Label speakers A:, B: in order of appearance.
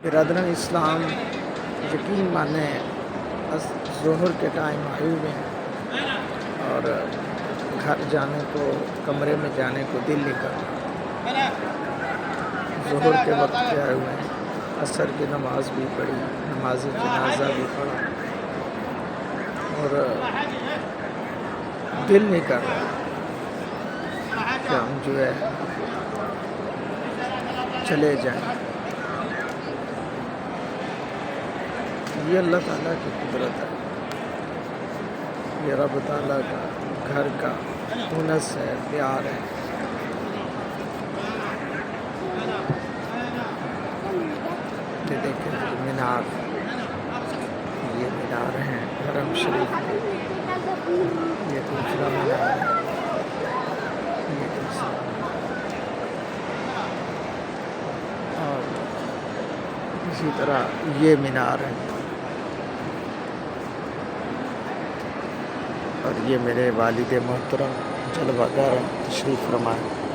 A: برادران اسلام یقین مانیں ظہر کے ٹائم آئے ہوئے ہیں اور گھر جانے کو کمرے میں جانے کو دل نہیں کرتا. ظہر کے وقت پہ آئے ہوئے ہیں, عصر کی نماز بھی پڑھی, نماز جنازہ بھی پڑھا اور دل نہیں کر رہا کہ ہم جو ہے چلے جائیں. یہ اللہ تعالیٰ کی قدرت ہے, یہ رب تعالیٰ کا گھر کا انس ہے, پیار ہے. یہ دیکھیں یہ مینار, یہ مینار ہیں حرم شریف میں. یہ دوسرا مینار ہے, یہ دوسرا اور اسی طرح یہ مینار ہے. اور یہ میرے والد محترم جلوہ گر تشریف فرما ہے.